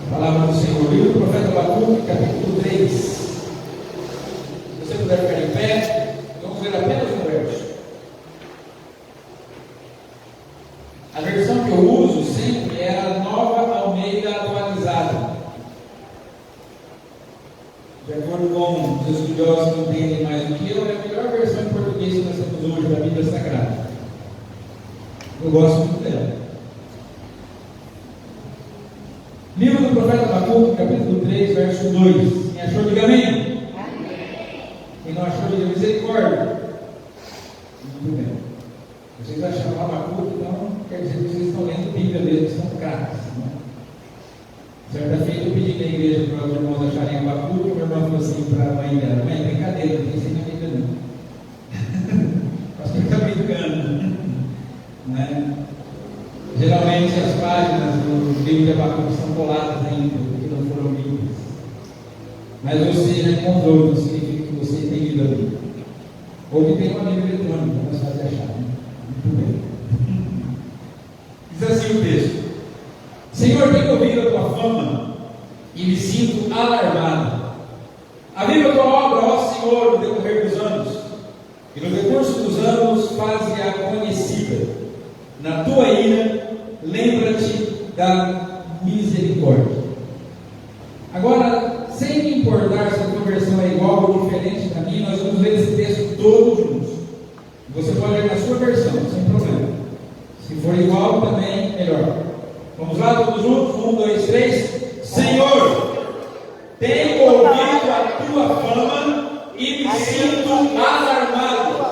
Palavra do Senhor, livro do profeta Abacuque, capítulo 3. Se você puder ficar em pé, vamos ler apenas um verso. A versão que eu uso sempre é a Nova Almeida atualizada. De acordo com os estudiosos que entendem mais do que eu, é a melhor versão em português que nós temos hoje da Bíblia Sagrada. Eu gosto muito dela. Livro do profeta Abacuque, capítulo 3, verso 2. Quem achou, diga amém. Amém. Quem não achou, diga misericórdia. Muito bem. Vocês acharam Abacuque, então quer dizer que vocês estão lendo Bíblia mesmo, estão craques, né? Certa feita eu pedi na igreja para os irmãos acharem Abacuque, o meu irmão falou assim para a mãe dela: mãe, brincadeira, não tem isso na Bíblia não. Acho que fica brincando, né? Geralmente as páginas do livro de Abacuque estão coladas ainda, porque não foram limpas. Mas você já encontrou, não significa que você tem lido a Bíblia. Ou que tem uma Bíblia eletrônica, mais fácil de achar, né? Muito bem. Diz assim o texto: Senhor, tenho ouvido a tua fama e me sinto alarmado. Aviva a tua obra, ó Senhor, no decorrer dos anos, e no decurso dos anos faze-a conhecida. Na tua ira, lembra-te da misericórdia. Agora, sem me importar se a tua versão é igual ou diferente da minha, nós vamos ler esse texto todos juntos. Você pode ler na sua versão, sem problema. Se for igual, também melhor. Vamos lá, todos juntos? 1, 2, 3. Senhor, tenho ouvido a tua fama e me sinto alarmado.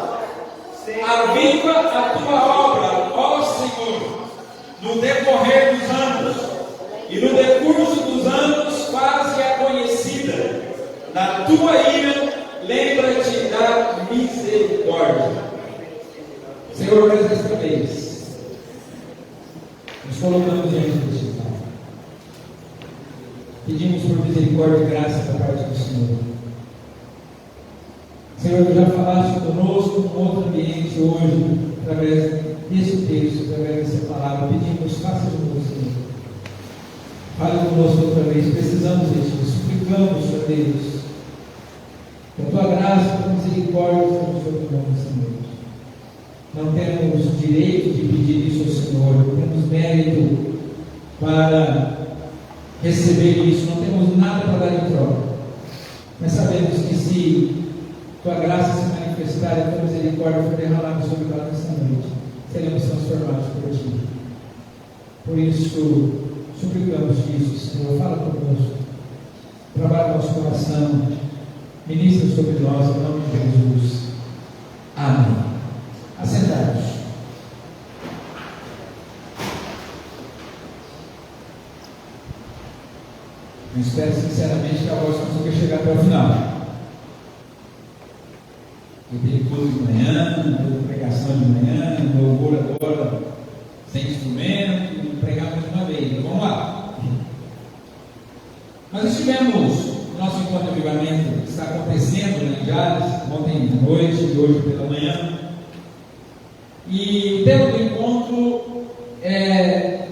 Aviva a tua obra, ó Senhor, no decorrer dos anos, e no decurso dos anos faze-a conhecida. Na tua ira, lembra-te da misericórdia. Senhor, mais esta vez, nos colocamos diante deste Pai. Pedimos por misericórdia e graça da parte do Senhor. Senhor, tu já falaste conosco num outro ambiente hoje, através desse texto, através dessa palavra. Pedimos, faça de novo, Senhor. Fale conosco outra vez. Precisamos disso. Suplicamos, Senhor Deus, que a tua graça, a tua misericórdia estamos sobre nós, Senhor. Não temos direito de pedir isso ao Senhor, não temos mérito para receber isso, não temos nada para dar em troca. Mas sabemos que se tua graça se manifestar e a tua misericórdia for derramada sobre nós nessa noite, seremos transformados por ti. Por isso, suplicamos isso, Senhor. Fala conosco, trabalha nosso coração, ministra sobre nós, em nome de Jesus. Amém. Assentados. Eu espero sinceramente que a voz consiga chegar até o final. Eu tenho culto de manhã, pregação de manhã, louvor agora sem instrumento, e pregar mais uma vez. Então vamos lá. Nós estivemos no nosso encontro de avivamento que está acontecendo em Jales, ontem à noite e hoje pela manhã. E o tema do encontro é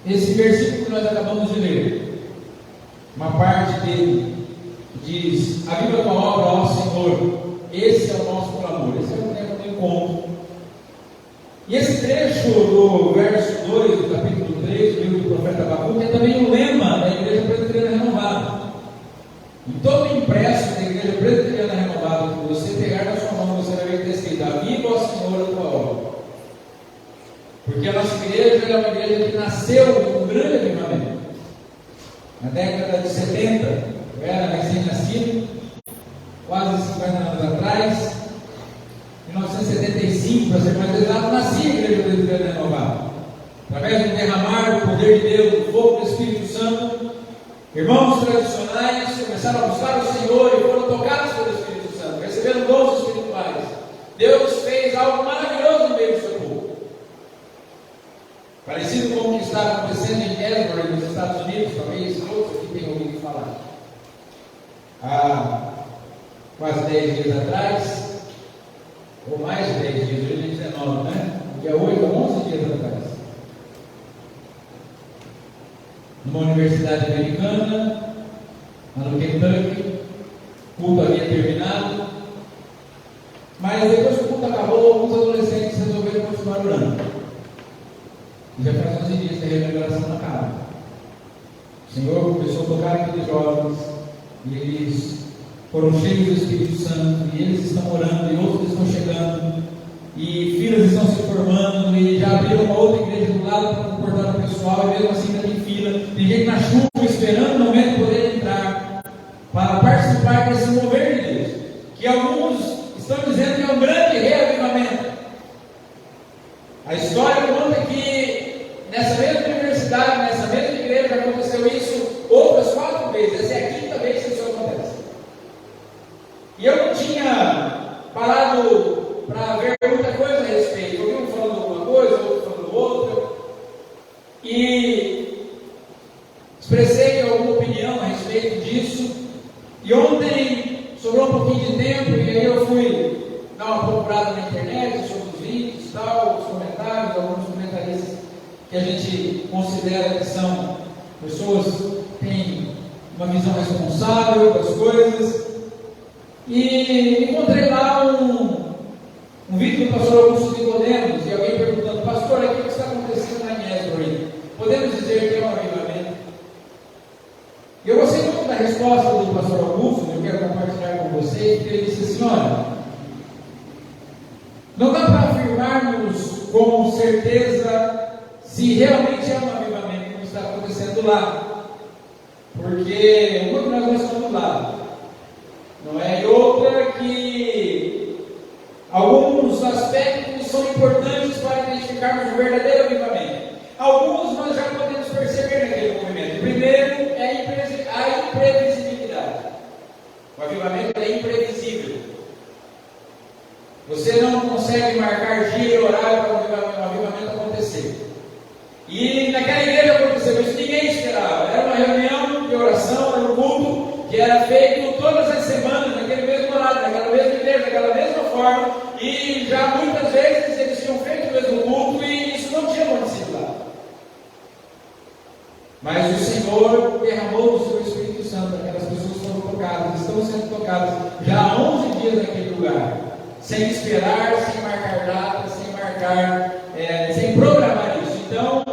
esse versículo que nós acabamos de ler. Uma parte dele diz: aviva a tua obra, ó Senhor. Esse é o nosso clamor, esse é o tema do encontro. E esse trecho do verso 2 do capítulo 3 do livro do profeta Abacuque é também o lema da Igreja Presbiteriana Renovada. Em todo impresso da Igreja Presbiteriana Renovada que você pegar na sua mão, você vai ver que está escrito: aviva, ó Senhor, a tua obra. Porque a nossa igreja é uma igreja que nasceu com um grande avivamento. Na década de 70, eu era recém-nascido, quase 50 anos atrás, em 1975, para ser mais exato, nasci a Igreja Presbiteriana Renovada. Através do derramar do poder de Deus, do fogo do Espírito Santo, irmãos tradicionais começaram a buscar o Senhor e foram tocados pelo Espírito Santo, receberam dons espirituais. Deus fez algo maravilhoso no meio do seu povo. Parecido com o que está acontecendo em Asbury, nos Estados Unidos, talvez todos aqui tenham ouvido falar. Há quase 10 dias atrás, ou mais de 10 dias, hoje é 19, né? Dia 8 a 11 dias atrás. numa universidade americana, lá no Kentucky. O culto havia terminado, mas depois que o culto acabou, alguns adolescentes resolveram continuar orando. E já faz 11 dias que a revelação não acaba. O Senhor começou a tocar aqueles jovens, e eles foram cheios do Espírito Santo, e eles estão orando, e outros estão chegando, e filas estão se formando, e já abriram uma outra igreja do lado para comportar o pessoal, e mesmo assim ainda tem fila, tem gente na chuva esperando o momento de poder entrar para participar desse mover de Deus, que alguns estão dizendo que é um grande reavivamento. A história conta que nessa mesma universidade, nessa mesma igreja, aconteceu isso outras 4 vezes. Essa é a 5ª vez que isso acontece. E eu não tinha parado para ver muita coisa a respeito. Eu vi um falando alguma coisa, outro falando outra. E expressei alguma opinião a respeito disso. E ontem sobrou um pouquinho de tempo, e aí eu fui dar uma procurada na internet sobre os vídeos e tal, os comentários, alguns comentaristas que a gente considera que são pessoas que têm uma visão responsável das coisas. E encontrei lá um vídeo do pastor Augusto Nicodemos, e alguém perguntando: pastor, aqui o que está acontecendo na Asbury? Podemos dizer que é um avivamento? E eu gostei muito da resposta do pastor Augusto, eu quero compartilhar com vocês, porque ele disse assim: olha, não dá para afirmarmos com certeza se realmente é um avivamento que está acontecendo lá, porque uma que nós não estamos lá, não é? E outra que alguns aspectos são importantes para identificarmos o verdadeiro avivamento. Alguns nós já podemos perceber naquele movimento. O primeiro é a imprevisibilidade. O avivamento é imprevisível. Você não consegue marcar dia e horário para o avivamento acontecer. E naquela igreja aconteceu isso, ninguém esperava. Era uma reunião de oração, era um culto que era feito todas as semanas, naquele mesmo horário, naquela mesma igreja, daquela mesma forma, e já muitas vezes eles tinham feito o mesmo culto e isso não tinha acontecido lá. Mas o Senhor derramou o seu Espírito Santo, aquelas pessoas foram tocadas, estão sendo tocadas já há 11 dias naquele lugar, sem esperar, sem marcar data, sem programar isso. Então,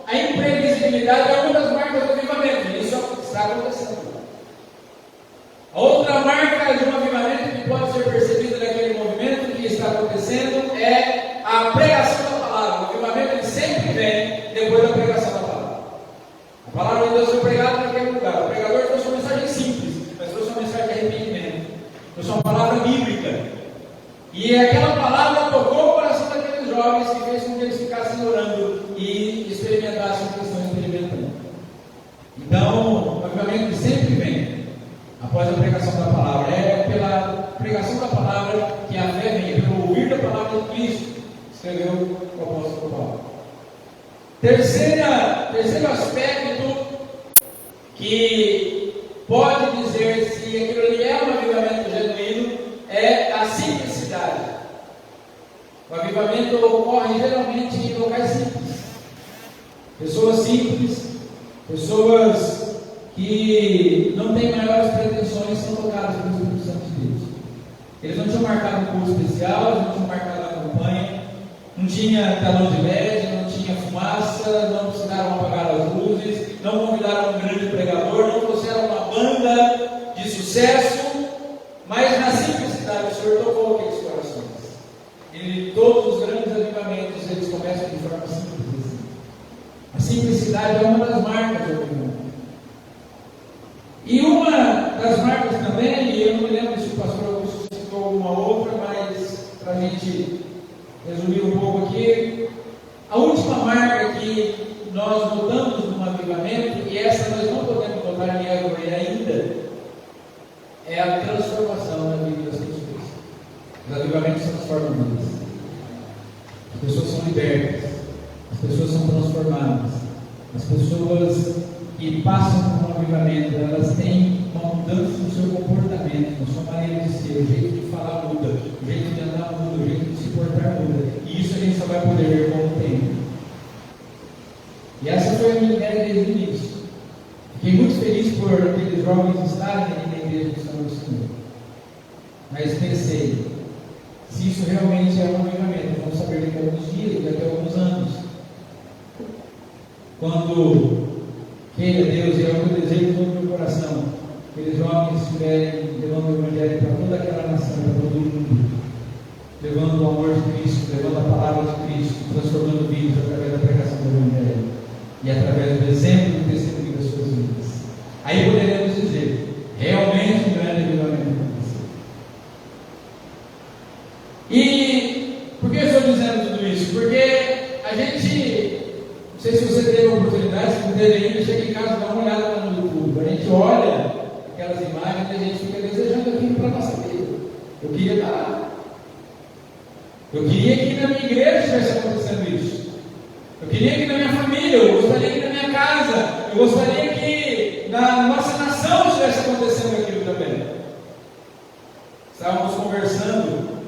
a imprevisibilidade é uma das marcas do avivamento, e isso está acontecendo. A outra marca de um avivamento que pode ser percebida naquele movimento que está acontecendo é a pregação da palavra. O avivamento ele sempre vem depois da pregação da palavra. A palavra de Deus foi pregada naquele lugar. O pregador trouxe uma mensagem simples, mas trouxe uma mensagem de arrependimento. Trouxe uma palavra bíblica. E aquela palavra tocou o coração daqueles jovens que fez com que eles ficassem orando e experimentassem o que estão experimentando. Então, o avivamento sempre vem após a pregação da palavra. É pela pregação da palavra que a fé vem, pelo ouvir da palavra de Cristo, escreveu o apóstolo Paulo. Terceiro aspecto que pode dizer se aquilo ali é um avivamento genuíno é a simplicidade. O avivamento ocorre geralmente em locais simples. Pessoas simples, pessoas que não têm maiores pretensões são tocadas pelo Espírito Santo de Deus. Eles não tinham marcado um culto especial, eles não tinham marcado a campanha, não tinha telão de LED, não tinha fumaça, não precisaram apagar as luzes, não convidaram um grande pregador, não trouxeram uma banda de sucesso, mas na simplicidade o Senhor tocou aqueles corações. E todos os grandes avivamentos eles começam de forma simples. A simplicidade é uma das marcas do avivamento. E uma das marcas também, e eu não me lembro se o pastor Augusto citou alguma outra, mas para a gente resumir um pouco aqui, a última marca que nós notamos no avivamento, e essa nós não podemos notar em Asbury ainda, é a transformação na vida das pessoas. Os avivamentos transformam vidas. As pessoas são libertas, as pessoas são transformadas, as pessoas que passam por um avivamento, elas têm uma mudança no seu comportamento, na sua maneira de ser, o jeito de falar muda, o jeito de andar muda, o jeito de se portar muda, e isso a gente só vai poder ver com o tempo. E essa foi a minha ideia desde o início. muito feliz por aqueles jovens estarem aqui na igreja do Senhor. Mas pensei, se isso realmente é um avivamento, vamos saber daqui a alguns dias, daqui a alguns anos. Quando queira Deus, e é o meu desejo do meu coração, que aqueles jovens estiverem levando o Evangelho para toda aquela nação, para todo mundo, levando o amor de Cristo, levando a palavra de Cristo, transformando vidas através da pregação do Evangelho e através do exemplo e do testemunho das suas vidas. Aí poderemos dizer, realmente um grande avivamento aconteceu. E por que eu estou dizendo tudo isso? Porque a gente, não sei se você teve a oportunidade, se não teve ainda, chega em casa e dá uma olhada lá no YouTube. A gente olha aquelas imagens e a gente fica desejando aquilo para a nossa vida. Eu queria estar lá. Eu queria que na minha igreja estivesse acontecendo isso. Eu queria que na minha família, eu gostaria que na minha casa, eu gostaria que na nossa nação estivesse acontecendo aquilo também. Estávamos conversando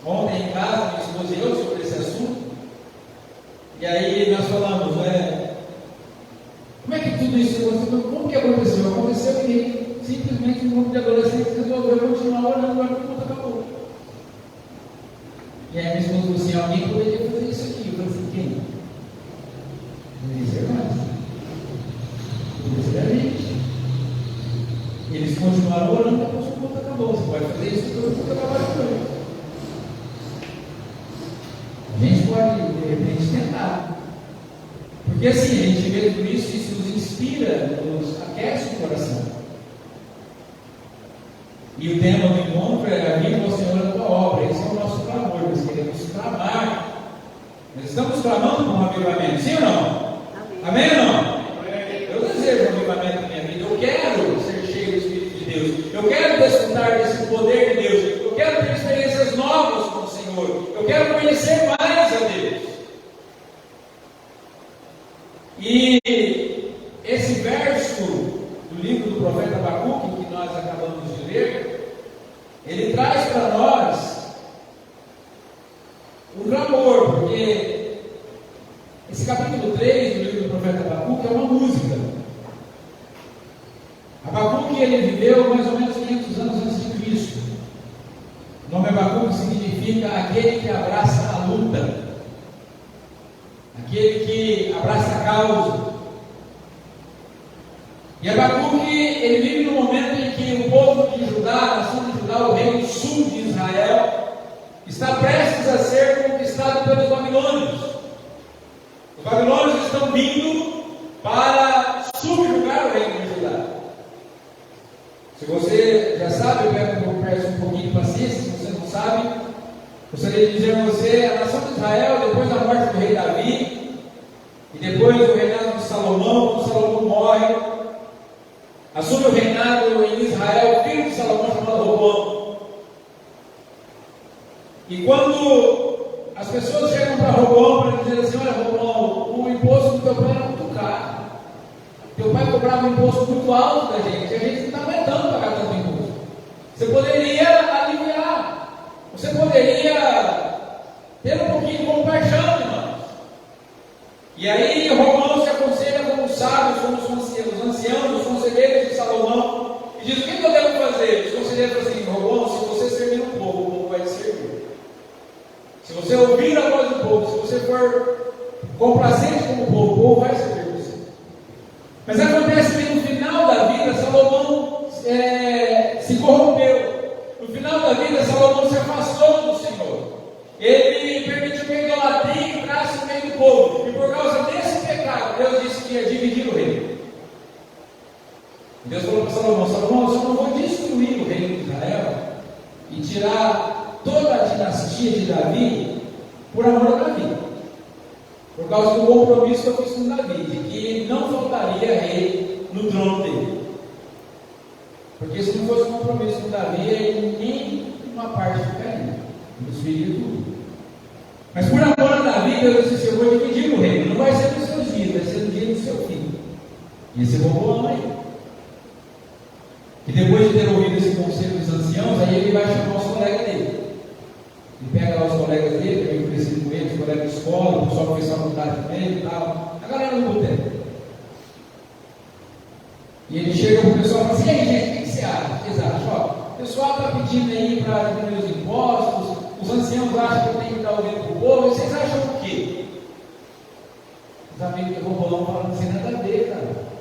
ontem em casa, minha esposa e eu, sobre esse assunto. E aí nós falamos, como é que tudo isso aconteceu? Como que aconteceu? Aconteceu que simplesmente um grupo de adolescentes resolveu continuar orando para que tudo acabou. E aí minha esposa falou assim, alguém poderia fazer isso aqui. Eu falei assim, quem? Meus irmãos. Poderia ser a gente. Eles continuaram orando para que o culto acabou. Você pode fazer isso para o culto acabar depois. A gente pode, de repente, tentar. Porque assim, a gente vê tudo isso, isso nos inspira, nos aquece o coração. E o tema do encontro é: viva o Senhor a tua obra. Esse é o nosso clamor. Nós queremos clamar. Nós estamos clamando por um avivamento, sim ou não? Amém ou não? Eu desejo um avivamento na minha vida. Eu quero ser cheio do Espírito de Deus. Eu quero desfrutar desse poder de Deus. Eu quero ter experiências novas com o Senhor. Eu quero conhecer mais a Deus. E esse verso do livro do profeta Abacuque, que nós acabamos de ler, ele traz para nós um clamor, porque esse capítulo 3 do livro do profeta Abacuque é uma música. Abacuque, ele viveu mais ou menos 500 anos antes de Cristo. O nome Abacuque significa aquele que abraça a luta, aquele que abraça a causa. E Abacuque, ele vive no momento em que o povo de Judá, a nação de Judá, o reino sul de Israel, está prestes a ser conquistado pelos babilônios. Os babilônios estão vindo para subjugar o reino de Judá. Se você já sabe, eu peço um pouquinho de paciência. Se você não sabe, gostaria de dizer a você: a nação de Israel, depois da morte do rei Davi, e depois do reinado de Salomão, quando Salomão morre, assume o reinado em Israel o filho de Salomão, chamado Roboão. E quando as pessoas chegam para Roboão para dizer assim: olha, Roboão, o imposto do teu pai era muito caro. Teu pai cobrava um imposto muito alto da gente, e a gente não está aguentando pagar tanto imposto. Você poderia aliviar, você poderia ter um pouquinho de compaixão de nós. E aí Roboão se aconselha com os sábios, com os anciãos, os conselheiros de Salomão, e diz: o que podemos fazer? Os conselheiros falam assim: Roboão, se você servir o povo vai te servir. Se você ouvir a voz do povo, se você for complacente com o povo vai servir você. Mas acontece que no final da vida, Salomão se corrompeu. No final da vida, Salomão se afastou do Senhor. Ele permitiu que a idolatria entrasse no meio do povo. E por causa desse pecado, Deus disse que ia dividir o reino. Deus falou para Salomão: Salomão, eu só não vou destruir o reino de Israel e tirar toda a dinastia de Davi por amor a Davi. Por causa do compromisso que eu fiz com Davi, de que não faltaria rei no trono dele. Porque se não fosse um compromisso com Davi, ele nem uma parte ficaria. Nos filhos tudo. Mas por amor a Davi, Deus disse: eu vou dividir o reino. Não vai ser nos seus dias, vai ser no dia do seu filho. E esse Roboão aí. E depois de ter ouvido esse conselho dos anciãos, aí ele vai chamar os colegas dele. Ele pega lá os colegas dele, que eu cresci com ele, os colegas de escola, o pessoal que fez faculdade com ele e tal. A galera do boteco. E ele chega para o pessoal e fala assim: e aí, gente, o que você acha? Vocês acham? Ó, o pessoal está pedindo aí para diminuir os impostos, os anciãos acham que eu tenho que dar o dinheiro para o povo, vocês acham o quê? Os amigos de Robolão falam assim: nada a ver, cara.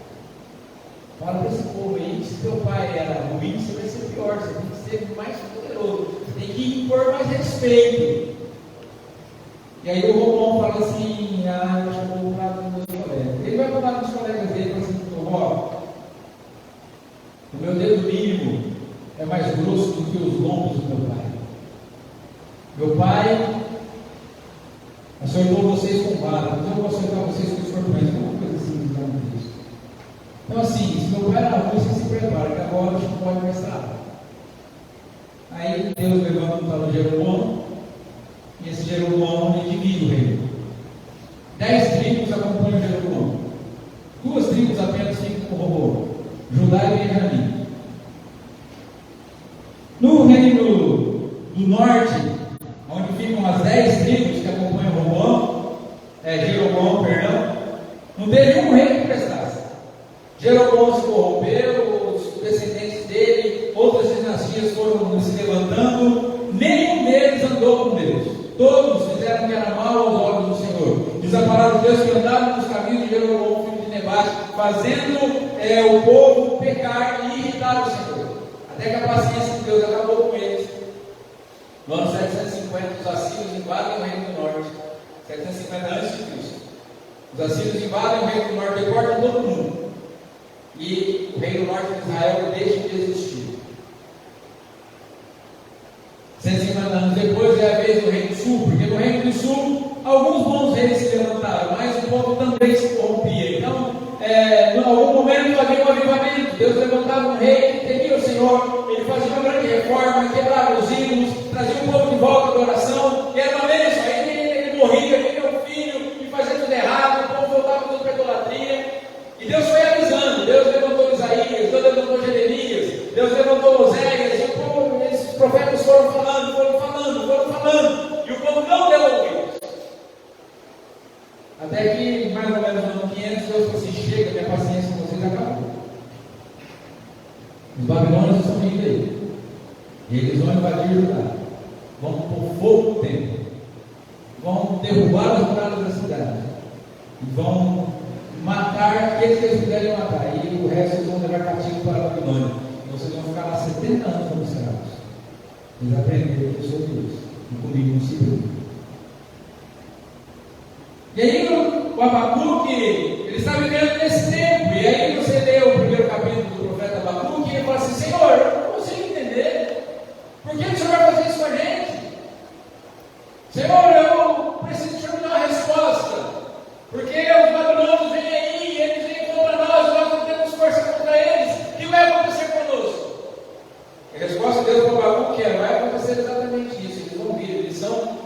Fala para esse povo aí, se teu pai era ruim, você vai ser pior, você tem que ser mais poderoso, você tem que impor mais respeito. E aí o Romão fala assim: eu acho que eu vou falar com os meus colegas. Ele vai falar com os colegas dele e fala assim: o meu dedo mínimo é mais grosso do que os lombos do meu pai. Meu pai açoitou vocês com vara, então eu vou açoitar vocês com escorpiões. Uma coisa assim, não é isso. Então assim, se meu pai era ruim, você se prepara, que agora a gente não pode mais estar. Aí Deus levanta um tal de Jeroboão, e esse Jeroboão ele divide o reino. 10 tribos acompanham Jeroboão. 2 tribos apenas ficam com Roboão, Judá e Benjamim. No reino do norte, onde ficam as 10 tribos que acompanham Jeroboão, não teve um rei que prestasse. Jeroboão se corrompeu, os descendentes dele, outras dinastias foram se levantando, nenhum deles andou com Deus. Todos fizeram o que era mal aos olhos do Senhor. Desampararam Deus que andaram nos caminhos de Jeroboão, filho de Nebate, fazendo o povo pecar e irritar o Senhor. Até que a paciência de Deus acabou com eles. No ano 750, os assírios invadem o reino do norte. 750 a.C. Os assírios invadem o reino do norte, deportam todo mundo. E o reino do norte de Israel deixa de existir. 150 anos depois é a vez do reino do sul, porque no reino do sul alguns bons reis se levantaram, mas o povo também se corrompia. Então, em algum momento havia um avivamento. Deus levantava um rei que temia o Senhor, ele fazia uma grande reforma, quebrava os ídolos, trazia o povo de volta à adoração, e era uma vez, aí ele morria, ele tinha um filho, e fazia tudo errado, o povo voltava tudo para a idolatria. E Deus foi avisando. Deus levantou Isaías, Deus levantou Jeremias, Deus levantou Oséias, e o povo, esses profetas foram falando, e o povo não deu ouvidos. Até que, mais ou menos no ano 500, Deus falou assim: chega, minha paciência com vocês acabou. Os babilônios estão vindo aí, e eles vão invadir Judá, vão pôr fogo no templo, vão derrubar as muralhas da cidade, e vão matar aqueles que eles puderem matar, e o resto eles vão levar cativo para a Babilônia. Então vocês vão ficar lá 70 anos como escravos. Eles aprenderam que eu sou Deus, e comigo não se preocupe. E aí o Abacuque, ele está vivendo nesse tempo, e aí você lê o primeiro capítulo do profeta Abacuque, e ele fala assim: Senhor, eu não consigo entender, por que o Senhor vai fazer isso com a gente? Senhor, eu preciso que o Senhor me dê uma resposta, porque os babilônios vêm aí, e eles vêm contra nós não temos força contra eles, o que vai acontecer conosco? A resposta de Deus para o Abacuque vai acontecer exatamente isso. Eles vão vir, eles são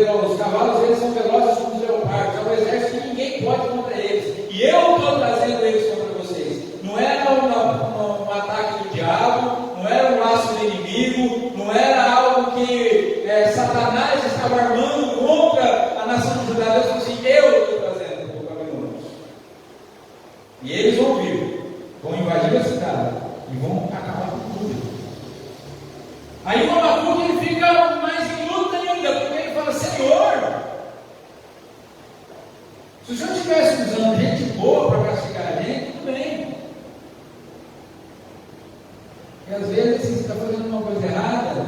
como os cavalos, eles são velozes como os leopardos, é um exército que ninguém pode contra eles, e eu estou trazendo eles contra vocês. Não era um ataque do diabo, não era um laço do inimigo, não era algo que Satanás estava armando contra a nação de Judá. Deus falou assim: eu estou trazendo os babilônios, e eles vão vir, vão invadir a cidade e vão acabar com tudo. Aí o Abacuque ele fica mais em luta ainda, porque ele fala: Senhor, se o Senhor estivesse usando gente boa para castigar a gente, tudo bem. E às vezes você está fazendo uma coisa errada,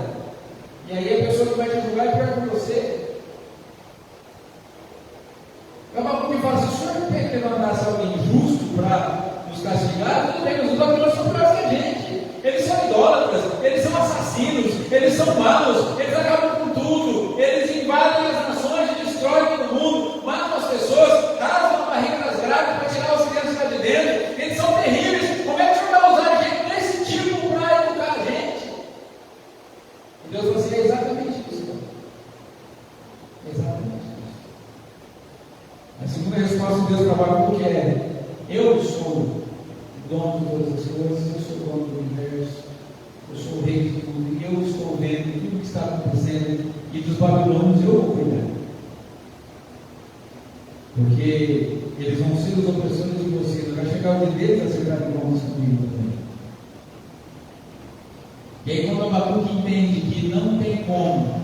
e aí a pessoa que vai te julgar é pior que você. O Abacuque fala: se o Senhor tem que levantar alguém justo para nos castigar, tudo bem, mas os babilônios são piores que a gente. Eles são idólatras, eles são assassinos, eles são maus, eles acabam com tudo, eles invadem as nações e destroem todo mundo, matam as pessoas, rasgam a barriga das grávidas para tirar os crianças lá de dentro. Eles são terríveis. Como é que o Senhor vai usar a gente desse tipo para educar a gente? E Deus falou assim: é exatamente isso. Exatamente isso. A segunda resposta de Deus para Abacuque é: eu sou dono de todas as coisas, eu sou dono do universo, eu sou o rei de tudo, e eu estou vendo tudo o que está acontecendo, e dos babilônios eu vou cuidar. Porque Eles vão ser os opressores de vocês. Vai chegar o dia deles acertarem contas comigo também. E aí, quando Abacuque entende que não tem como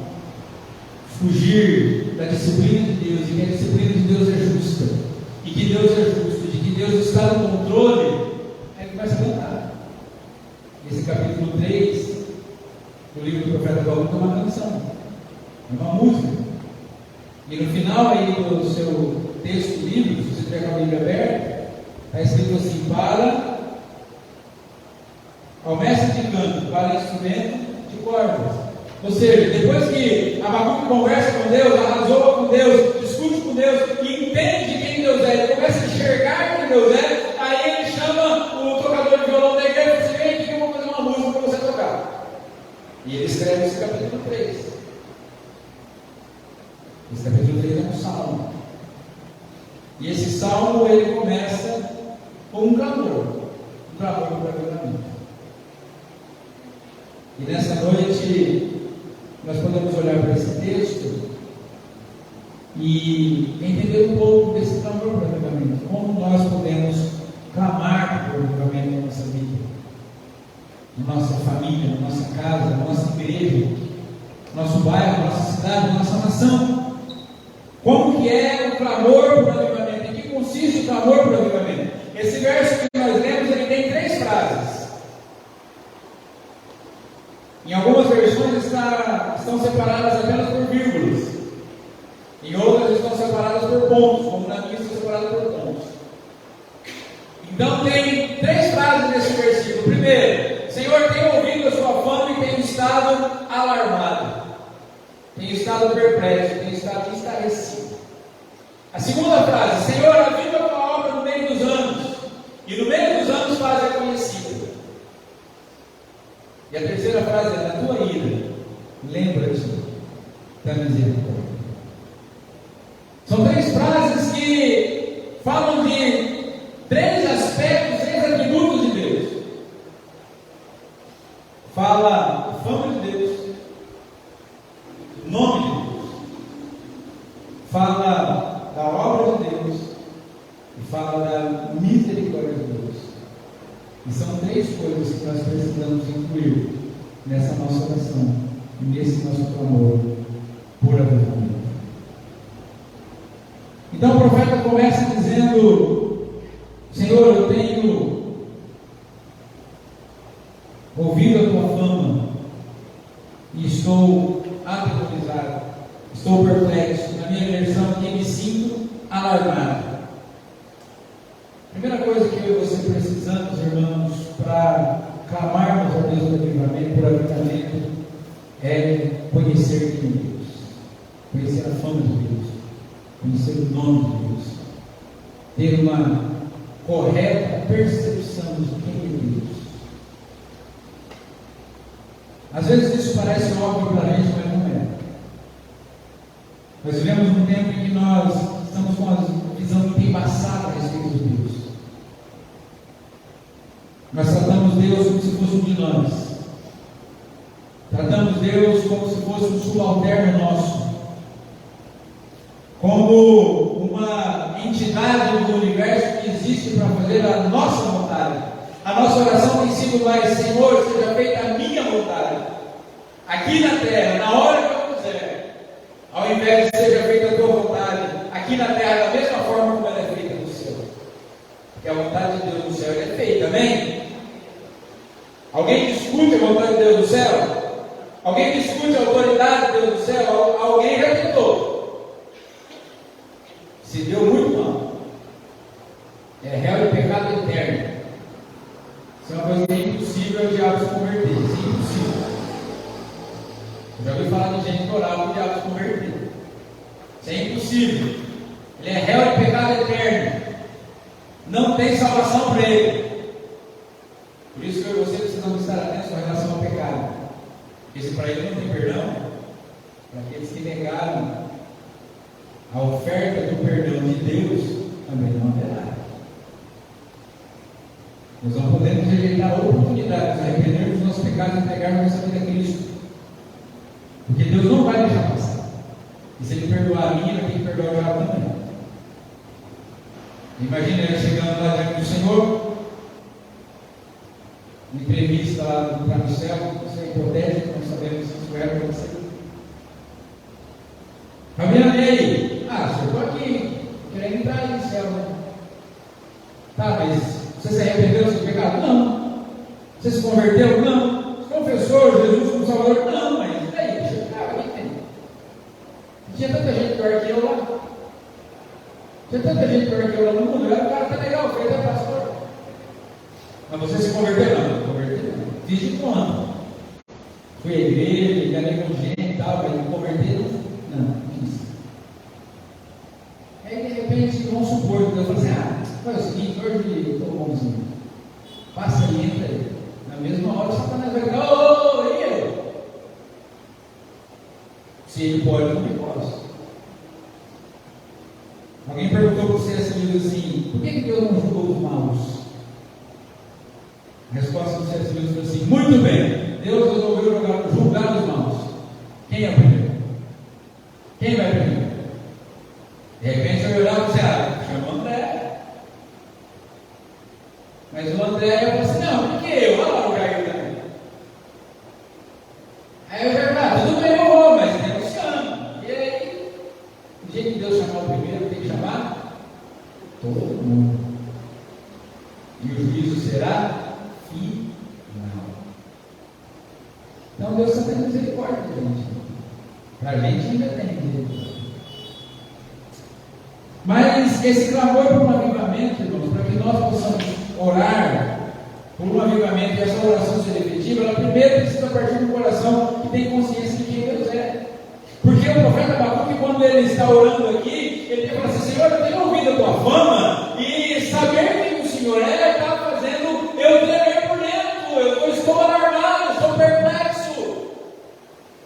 fugir da disciplina de Deus, e que a disciplina de Deus é justa, e que Deus é justo, e que Deus está no controle, aí começa a cantar. Esse capítulo 3 do livro do profeta Abacuque é uma canção, é uma música. E no final aí do seu texto do livro, se você tiver com a Bíblia aberta, está escrito assim: para ao mestre de canto, para instrumento de cordas. Ou seja, depois que Abacuque conversa com Deus, arrazoa com Deus, discute com Deus e entende quem Deus é, ele começa a enxergar quem Deus é, aí ele chama o tocador de violão da igreja e diz: vem aqui que eu vou fazer uma música para você tocar. E ele escreve esse capítulo 3. Esse capítulo 3 é um salmo. E esse salmo ele começa com um clamor para o avivamento. E nessa noite nós podemos olhar para esse texto e entender um pouco desse clamor para o avivamento. Como nós podemos clamar por avivamento na nossa vida, na nossa família, na nossa casa, na nossa igreja, no nosso bairro, na nossa cidade, na nossa nação. Como que é o clamor por avivamento? Em que consiste o clamor por avivamento? Esse verso que nós lemos, ele tem 3 frases. Em algumas versões estão separadas apenas por vírgulas. Em outras estão separadas por pontos, como na minha está separada por pontos. Então tem 3 frases nesse versículo. Primeiro: Senhor, tenho ouvido a sua fama e tenho estado alarmado. Tenho estado perplexo, tenho estado estarrecido. A segunda frase: Senhor, aviva a tua obra no meio dos anos, e no meio dos anos faz-a conhecida. E a terceira frase é: na tua ira, lembra-te da misericórdia. São 3 frases que falam de 3 aspectos, 3 atributos de Deus. Fala a fama de Deus, o nome de Deus, fala da obra de Deus e fala da misericórdia de Deus. E são 3 coisas que nós precisamos incluir nessa nossa oração e nesse nosso clamor por avivamento. Então o profeta começa dizendo: Senhor, eu tenho ouvido a tua fama e estou aterrorizado, estou perplexo. Na minha versão aqui, me sinto alarmado. Primeira coisa que eu e você precisamos, irmãos, para clamarmos a Deus por avivamento, é conhecer quem é Deus, conhecer a fama de Deus, conhecer o nome de Deus, ter uma correta percepção de quem é Deus. Às vezes isso parece óbvio para a gente, mas não é. Nós vivemos num tempo em que nós estamos com a visão embaçada a respeito de Deus. Nós tratamos Deus como se fosse um de nós. Tratamos Deus como se fosse um subalterno nosso, como uma entidade do universo que existe para fazer a nossa vontade. A nossa oração tem sido mais: Senhor, seja feita a minha vontade, aqui na terra, na hora que eu quiser, ao invés de seja feita a tua vontade aqui na terra, da mesma forma como ela é feita no céu. Porque a vontade de Deus no céu é feita, amém? Alguém discute a vontade de Deus no céu? Alguém discute a autoridade de Deus no céu? Alguém já tentou. Se deu muito mal. É réu de pecado eterno. Isso é uma coisa que é impossível o diabo se converter. Isso é impossível. Eu já ouvi falar de gente que orava para o diabo se converter. Isso é impossível. Ele é réu de pecado eterno. Não tem salvação para ele. Por isso que eu e você precisamos estar atentos com relação ao pecado. Porque se para ele não tem perdão, para aqueles que negaram a oferta do perdão de Deus, também não haverá. Nós não podemos rejeitar a oportunidade de arrependermos dos nossos pecados e entregarmos nossa vida a Cristo. Porque Deus não vai deixar passar. E se Ele perdoar a mim, Ele vai ter que perdoar o diabo também. Imagina ele chegando lá diante do Senhor, entrevista lá no céu, isso é hipotético, não sabemos se isso vai acontecer. Fabiana, e aí? Senhor, estou aqui, querendo entrar aí no céu, né? Tá, mas você se arrependeu do seu pecado? Não. Você se converteu? Não. Você confessou Jesus como Salvador? Não, mas e daí? Deixa eu ficar aqui. Tinha tanta gente pior que eu lá. Tinha tanta gente pior que eu lá no mundo. Eu era um cara tão legal, foi até pastor. Mas você se converteu? Não, não converteu. Fiz de quando? Fui à igreja, enganei com gente e tal, mas me converter? Não, não fiz. Aí de repente, vamos supor, Deus fala assim: faz o seguinte, hoje eu estou bonzinho. Passa e entra aí. Na mesma hora, o Satanás vai dizer: e eu? Se ele pode, eu também posso. Alguém perguntou para você assim: por que Deus não julgou os maus? A resposta do C.S. Lewis foi assim: muito bem, Deus resolveu julgar os maus. Quem é o primeiro? Quem vai primeiro? De repente eu olhava e disse: chama o André. Mas o André falou assim: não, por que eu? Olha lá o Jair também. Aí eu já tudo bem, eu vou, mas Deus chama. E aí, o dia que Deus chamar o primeiro, tem que chamar todo mundo. E o juízo será final. Então Deus só tem misericórdia da gente. Para a gente ainda tem misericórdia. Mas esse clamor por um avivamento, irmãos, para que nós possamos orar por um avivamento e essa oração ser efetiva, ela primeiro precisa partir do coração que tem consciência de quem Deus é. Porque o profeta Abacuque, quando ele está orando aqui, ele fala assim: Senhor, eu tenho ouvido a tua fama e saber quem o Senhor é está fazendo eu tremer por dentro, eu estou alarmado, estou perplexo.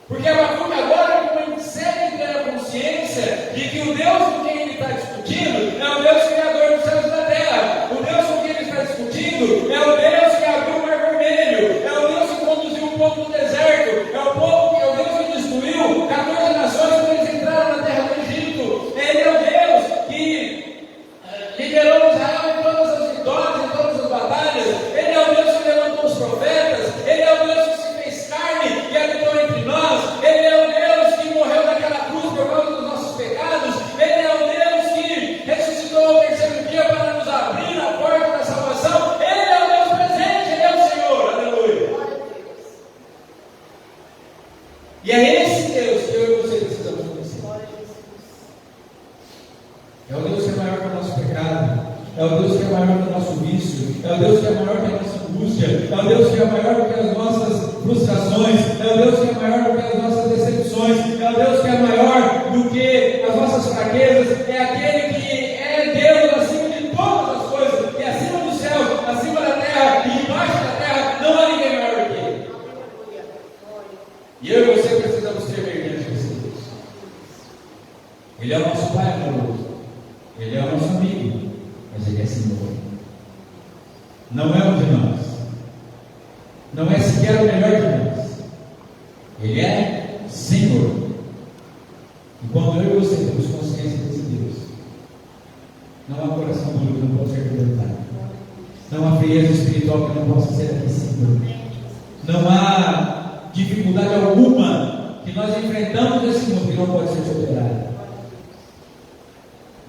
Porque Abacuque agora consegue ter a consciência de que o Deus com quem ele está discutindo é o Deus criador dos céus e da terra. O Deus com quem ele está discutindo é o Deus que abriu o mar vermelho, é o Deus que conduziu o povo no deserto, é o Deus que destruiu 14 nações quando eles entraram na terra do Egito. Ele é o Deus que liderou Israel em todas as vitórias, em todas as batalhas. Ele é o Deus que levantou os profetas, ele é o Deus que se fez carne e habitou entre nós, ele é o Deus que morreu naquela cruz por causa dos nossos pecados, ele é o Deus que ressuscitou ao terceiro dia para nos abrir a porta da salvação. Ele é o Deus presente, ele é o Senhor, aleluia. E é esse Deus que eu e você precisamos conhecer. É o Deus que é maior que o nosso pecado, é o Deus que é maior que o nosso vício, é o Deus que é maior que a nossa angústia, é o Deus que é maior do que as nossas frustrações, é o Deus que é maior do que as nossas decepções, é o Deus que é maior do que as nossas fraquezas, é aquele que é Deus acima de todas as coisas, que é acima do céu, acima da terra e debaixo da terra, não há ninguém maior do que Ele. E eu e você precisamos tremer diante desse Deus. Ele é o nosso Pai amoroso, Ele é o nosso amigo, mas Ele é Senhor. Não é um de nós, não é sequer o melhor de nós. Ele é Senhor. E quando eu e você temos consciência desse Deus, não há coração duro que não possa ser quebrantado, não há frieza espiritual que não possa ser aquecido, não há dificuldade alguma que nós enfrentamos nesse mundo que não pode ser superada.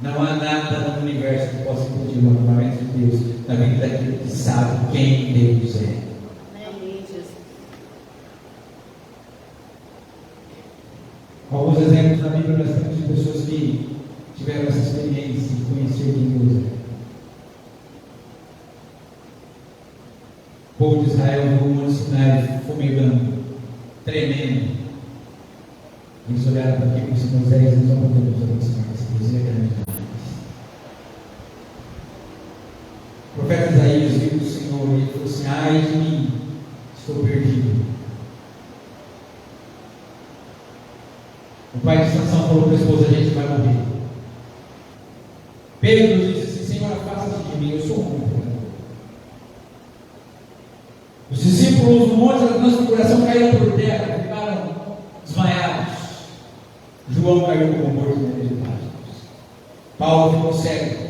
Não há nada no universo que possa impedir o avivamento de Deus na vida daquele que sabe quem Deus é. Alguns exemplos na Bíblia nós temos de pessoas que tiveram essa experiência de conhecer quem Deus é. O povo de Israel viu o Monte Sinai fumegando, tremendo. Eles olharam para aquilo e disseram: Moisés, nós não podemos aproximar desse Deus, ele é grande demais. O profeta Isaías viu o Senhor e ele falou assim: ai de mim, estou perdido. O pai de Sansão falou para a esposa: a gente vai morrer. Pedro disse assim: Senhor, afasta-te de mim, eu sou um pecador. Os discípulos no monte da transfiguração caíram por terra, ficaram desmaiados. João caiu como morto no meio de páginas. Paulo ficou cego.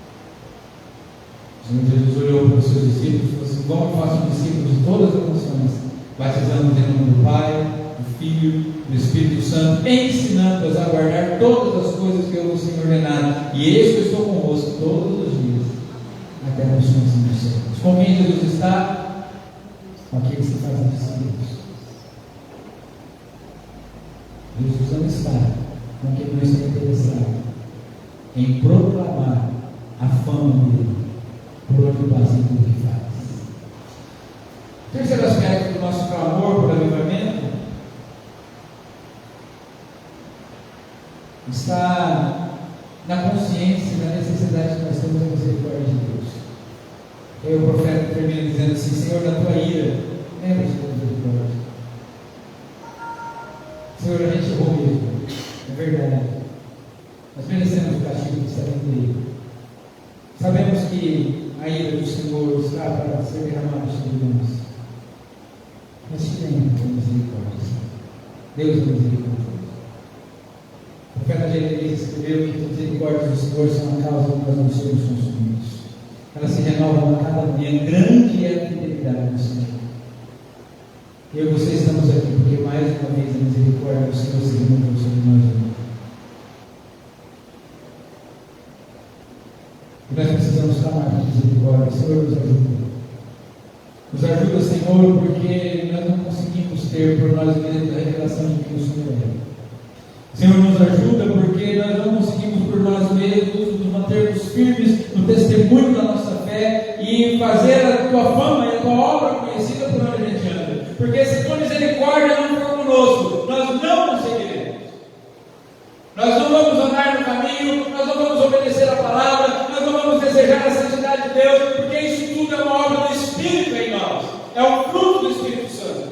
Senhor Jesus olhou para os seus discípulos e falou assim: vão e façam discípulos de todas as nações, batizando em nome do Pai, do Filho, do Espírito Santo, ensinando-os a guardar todas as coisas que eu vos tenho ordenado. E eis que eu estou convosco todos os dias, até a consumação dos séculos. Com quem Jesus está? Com aqueles que fazem discípulos. Jesus não está com quem não está interessado em proclamar a fama dele por onde passa em tudo que faz. Terceiro aspecto do nosso clamor por avivamento está na consciência da necessidade que nós temos da misericórdia de Deus. Aí o profeta termina dizendo assim: Senhor, na tua ira, lembra-te da misericórdia. Senhor, a gente errou mesmo, é verdade. Nós merecemos o castigo que está vindo dele. Sabemos que a ira do Senhor está para ser derramada sobre nós. Mas te lembra da misericórdia. Deus é misericórdia. O profeta Jeremias escreveu que as misericórdias do Senhor são a causa de nós não sermos consumidos. Elas se renovam a cada manhã. Grande é a fidelidade do Senhor. Eu e você estamos aqui porque mais uma vez a misericórdia do Senhor se renovou sobre nós. E nós precisamos clamar por misericórdia. Senhor, nos ajuda. Nos ajuda, Senhor, porque nós não conseguimos ter por nós mesmos a revelação de quem o Senhor é. Senhor, nos ajuda porque nós não conseguimos por nós mesmos nos mantermos firmes no testemunho da nossa fé e fazer a tua fama e a tua obra conhecida por onde a gente anda. Porque se tua misericórdia não for conosco, nós não conseguiremos. Nós não vamos andar no caminho, nós não vamos obedecer a palavra, nós não vamos desejar a santidade de Deus, porque isso tudo é uma obra do Espírito em nós, é o fruto do Espírito Santo.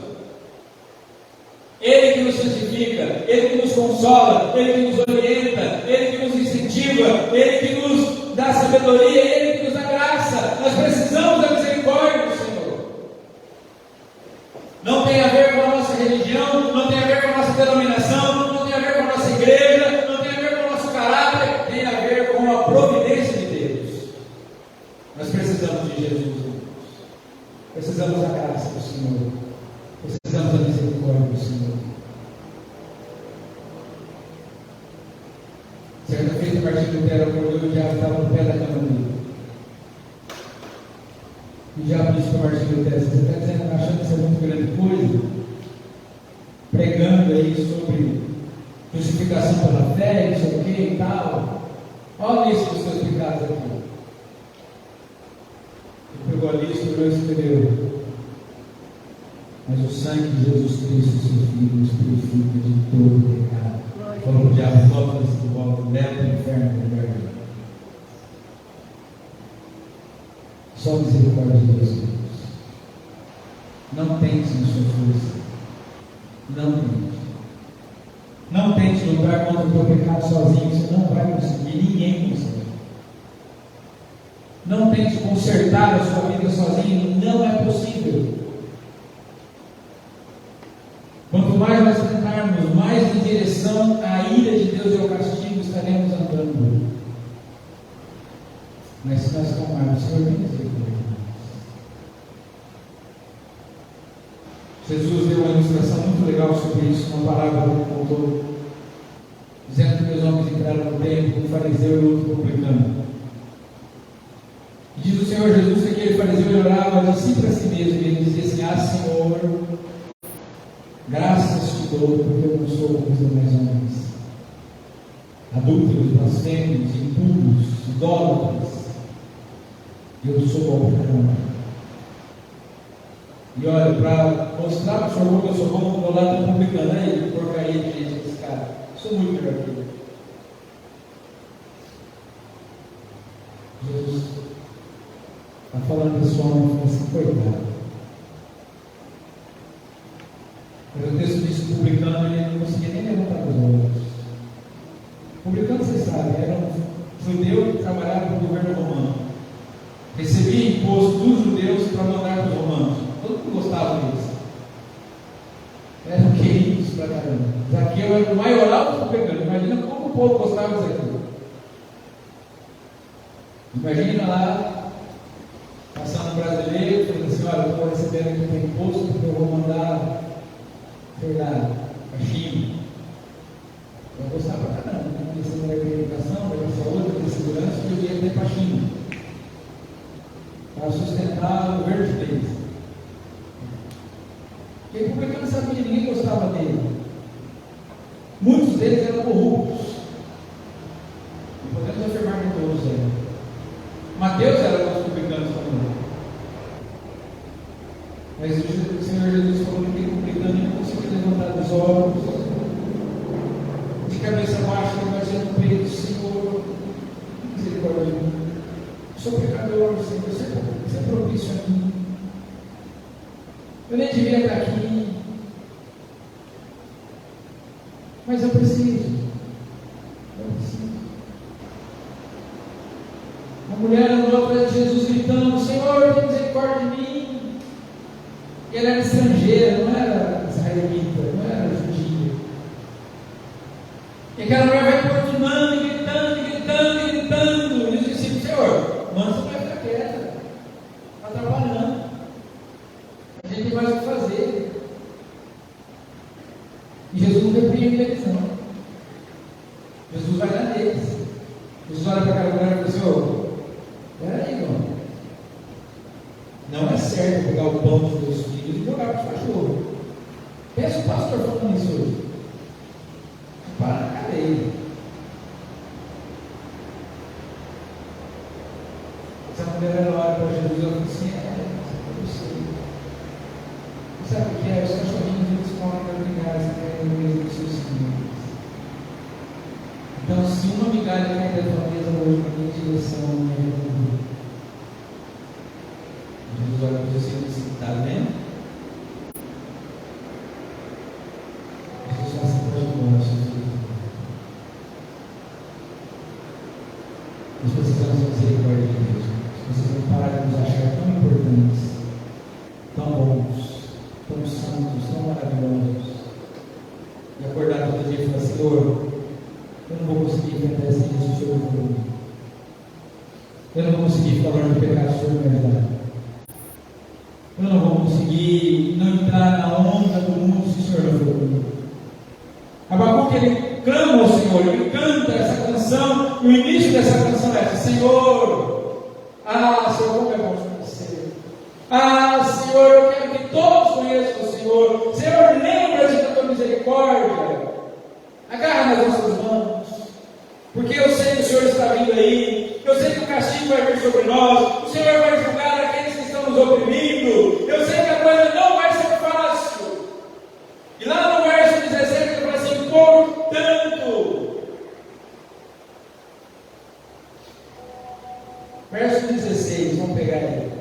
Ele que nos santifica, Ele que nos consola, Ele que nos orienta, Ele que nos incentiva, Ele que nos dá sabedoria, Ele que nos dá graça. Nós precisamos da misericórdia do Senhor. Não tem a ver com a nossa religião, não tem a ver com a nossa denominação, não tem a ver com a nossa igreja, não tem a ver com o nosso caráter, tem a ver com a providência de Deus. Nós precisamos de Jesus. Precisamos da graça do Senhor. Precisamos da misericórdia do Senhor. Certa feita, Martinho Lutero acordou e o diabo estava no pé da cama dele. E o diabo disse para Martinho Lutero: você está dizendo, achando que isso é muito grande coisa? Pregando aí sobre justificação pela fé, não sei o que e tal. Olha isso dos seus pecados aqui. Ele pegou a lista e escreveu: mas o sangue de Jesus Cristo, seu Filho, nos purifica de todo pecado. Falou para o diabo: volta-se de volta, leva para o inferno, lugar dele. Só a misericórdia de Deus. Não tente na sua força. Não tente. Não tente lutar contra o teu pecado sozinho. Você não vai conseguir. Ninguém consegue. Não tente consertar a sua vida sozinho. Não é possível. Quanto mais nós tentarmos, mais em direção à ira de Deus e ao castigo estaremos andando. Mas se nós clamarmos: Senhor, tem misericórdia. Jesus deu uma ilustração muito legal sobre isso, uma parábola que ele contou, dizendo que dois homens entraram no templo, um fariseu e outro publicano. E diz o Senhor Jesus que aquele fariseu ele orava de si para si mesmo, e ele dizia assim: Senhor, graças te dou, porque eu não sou como os demais homens, adúlteros, blasfemos, impuros, idólatras. Eu sou bom para caramba. E olha, para mostrar para o Senhor que eu sou bom, do meu lado estou publicando aí, porcaria de gente desse cara. Sou muito melhor que ele. Jesus está falando desse homem e falou assim: coitado. Mas o texto diz que o publicano ele não conseguia nem levantar os olhos. O publicano, vocês sabem, era um judeu que trabalhava para o governo romano. Recebia imposto dos judeus para mandar para os romanos. Todo mundo gostava disso. Eram queridos para caramba. Zaqueu era o maioral dos publicanos. Imagina como o povo gostava de Zaqueu. Imagina lá brasileiro, falando assim: olha, eu estou recebendo aqui um imposto porque eu vou mandar, sei lá, a China. Eu gostava pra caramba, né? Porque você vai ter educação, vai ter saúde, vai ter segurança, e eu ia ter para a China, para sustentar o governo chinês. O republicano sabia que ninguém gostava dele. Muitos deles eram corruptos. E podemos afirmar que todos eram. Mateus era dos republicanos também. Mas o Senhor Jesus falou que o republicano não conseguia levantar dos olhos, de cabeça baixa, ele vai no peito: Senhor, misericórdia de mim. Sou pecador, Senhor, você é propício a mim. Eu nem devia estar aqui, mas eu preciso. A mulher andou atrás de Jesus gritando: Senhor, tem misericórdia de mim. E ela era estrangeira, não era israelita, não era judia. E aquela mulher vai importunando, gritando. E os discípulos: Senhor, manda essa mulher ficar quieta, está atrapalhando. A gente tem mais o que fazer. E Jesus não repreende eles, não. Jesus vai lá neles. Jesus olha para aquela mulher e fala: Senhor, peraí, irmão. Não é certo pegar o pão dos meus filhos e jogar para os cachorros. Pensa o pastor falando isso hoje. Para na cadeia. Essa mulher olha para Jesus e fala assim: eu sei. Sabe o que é? Os cachorrinhos eles comem para migalhas que caem no meio dos seus filhos. Então, se uma migalha cair da tua mesa hoje, na minha direção, não é Jesus olha para você e diz: está vendo? Jesus faça para nós. Nós precisamos da misericórdia de Deus. Nós precisamos parar de nos achar tão importantes, tão bons, tão santos, tão maravilhosos, e acordar todo dia e falar: Senhor, eu não vou conseguir enfrentar esse dia se o Senhor for comigo. Eu não vou conseguir ficar longe do pecado se o Senhor me ajudar. Eu não vou conseguir não entrar na onda do mundo se o Senhor não for comigo. Abacuque, ele clama ao Senhor, ele canta essa canção, e o início dessa canção é: Senhor, Senhor, como é bom te conhecer. Senhor, eu quero que todos conheçam o Senhor. Senhor, lembra-te da tua misericórdia. Agarra nas nossas mãos, porque eu sei que o Senhor está vindo aí. Eu sei que o castigo vai vir sobre nós. O Senhor vai julgar aqueles que estão nos oprimindo. Eu sei que a coisa não vai ser fácil. E lá no verso 17 ele fala assim: portanto. Verso 16, vamos pegar ele.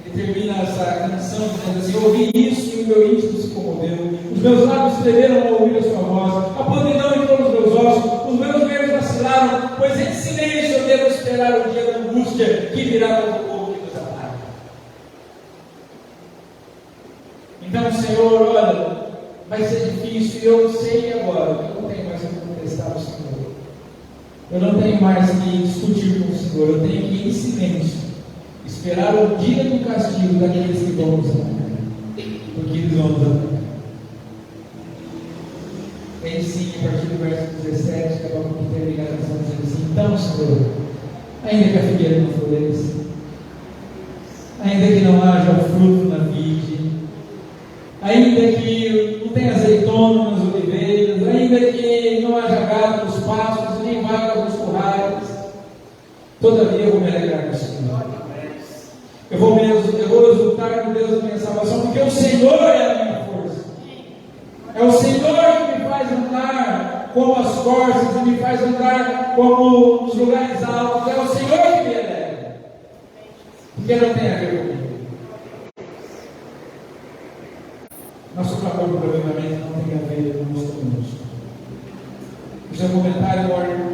Ele termina essa canção dizendo assim: ouvi isso e o meu íntimo se comoveu. Os meus lábios tremeram ao ouvir a sua voz. A podridão entrou nos meus ossos. Os meus nervos vacilaram, pois em silêncio eu devo esperar o dia da angústia que virá contra o povo que nos ataca. Então, Senhor, olha, vai ser difícil, e eu sei agora que eu não tenho mais que contestar o Senhor. Eu não tenho mais que discutir com o Senhor. Eu tenho que ir em silêncio, esperar o dia do castigo daqueles que vão nos atacar, porque eles vão nos atacar. Ele sim, a partir do verso 17, que acabamos de terminar a canção dizendo assim: então, Senhor, ainda que a figueira não floresça, ainda que não haja fruto na vide, ainda que não tenha azeitona nas oliveiras, ainda que não haja gado nos pastos, nem vaca nos currais, todavia eu vou me alegrar no Senhor. Eu vou exultar no Deus da minha salvação, porque o Senhor é a minha força. É o Senhor que me faz andar como as corças, e me faz andar como os lugares altos. É o Senhor que me eleva, porque não tem a ver comigo. Nosso clamor do avivamento não tem a ver conosco. No seu comentário, o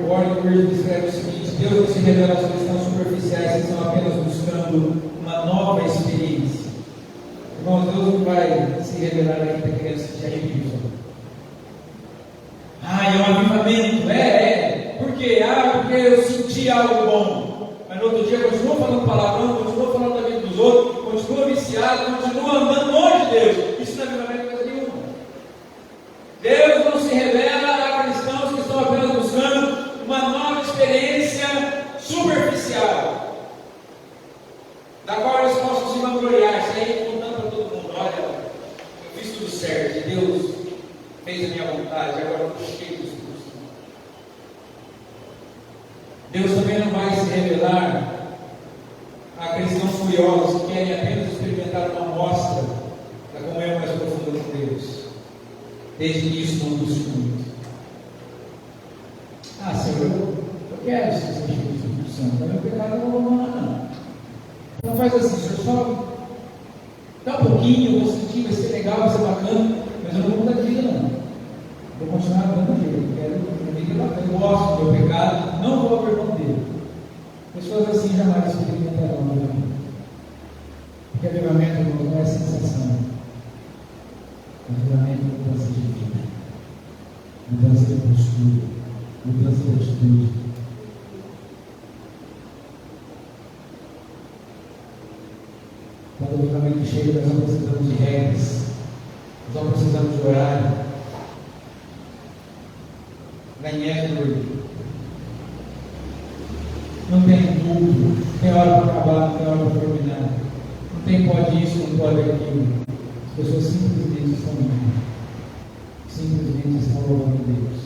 Warren Wiersbe escreve o seguinte: Deus não se revela aos cristãos superficiais que estão apenas buscando uma nova experiência. Irmãos, Deus não vai se revelar aqui para crianças que já revivam. É um avivamento. Por quê? Porque eu senti sentir algo bom, mas no outro dia continua falando palavrão, continua falando da vida dos outros, continua viciado, continua andando longe de Deus. Isso não é avivamento de coisa nenhuma. Deus não se revela a cristãos que estão apenas buscando uma nova experiência superficial, da qual eles possam se vangloriar, sair contando para todo mundo: olha, eu fiz tudo certo, Deus fez a minha vontade, agora eu estou cheio de Espírito Santo. Deus também não vai se revelar a cristãos curiosos que querem apenas experimentar uma amostra da comunhão mais profunda com Deus. Desde que isso não busque muito. Ah, Senhor, eu quero ser cheio do Espírito Santo, mas meu pecado não vou abandonar, não. Então faz assim, Senhor, só dá um pouquinho, eu vou sentir, vai ser legal, vai ser bacana, mas eu não vou mudar de vida, não. Vou continuar dando jeito, eu quero uma vida bacana, eu gosto do meu pecado, não vou abrir mão dele. Pessoas assim jamais experimentarão avivamento. Porque avivamento não é sensação. Avivamento é mudança de vida, mudança de postura, mudança de atitude. Quando o avivamento chega, nós não precisamos de regras, nós não precisamos de horário. Lá em Éfeso, não tem dúvida, não tem hora para acabar, não tem hora para terminar, não tem pode isso, não pode aquilo. As pessoas simplesmente estão vivendo, simplesmente estão louvando Deus.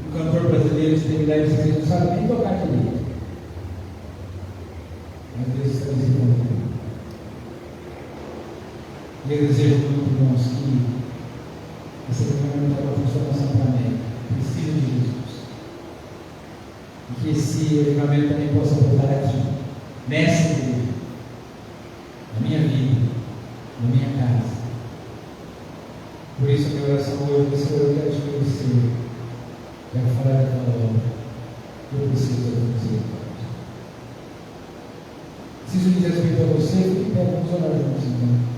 O cantor brasileiro esteve lá e disse: não sabe nem tocar direito, mas Deus está dizendo. E eu desejo muito, irmãos, que essa avivamento é uma transformação para mim. Preciso de Jesus. E que esse avivamento também possa voltar aqui, nessa igreja, na minha vida, na minha casa. Por isso a minha oração hoje, Senhor, eu quero te conhecer, quero falar da tua obra, eu preciso da tua misericórdia. Preciso dizer respeito a você, que vamos orar juntos então.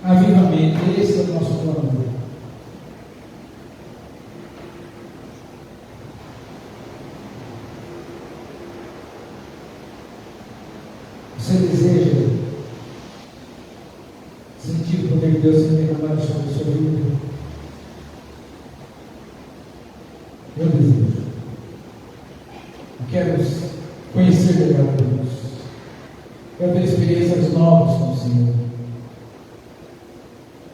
Avivamento, esse é o nosso plano. Você deseja sentir o poder de Deus sendo derramado sobre a sua vida? Eu desejo. Eu quero conhecer melhor a Deus. Quero ter experiências novas com o Senhor.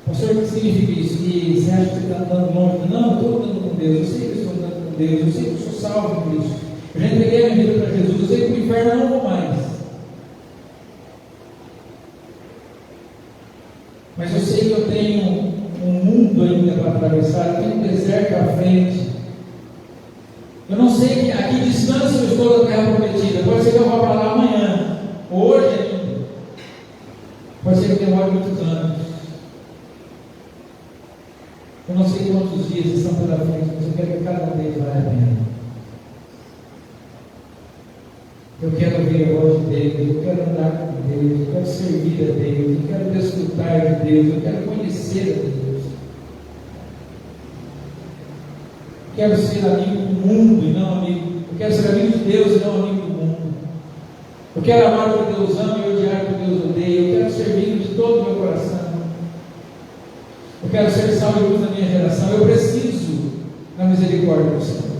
Pastor, o que significa isso? Que você acha que você está andando longe? Não, eu estou andando com Deus. Eu sei que eu estou andando com Deus. Eu sei que eu sou salvo por isso. Eu já entreguei a minha vida para Jesus. Eu sei que o inferno eu não vou mais. Mas eu sei que eu tenho um mundo ainda para atravessar, eu tenho um deserto à frente. Eu não sei a que distância eu estou da terra prometida. Pode ser que eu vá para lá amanhã, hoje ainda. Pode ser que demore muitos anos. Eu não sei quantos dias estão pela frente, mas eu quero que cada vez valha a pena. Eu quero ouvir a voz de Deus, eu quero andar com Deus, eu quero servir a Deus, eu quero desfrutar de Deus, eu quero conhecer a Deus. Eu quero ser amigo do mundo e não amigo. Eu quero ser amigo de Deus e não amigo do mundo. Eu quero amar o que Deus ama e odiar o que Deus odeia. Eu quero servir de todo o meu coração. Eu quero ser sal e luz na minha geração. Eu preciso da misericórdia do Senhor.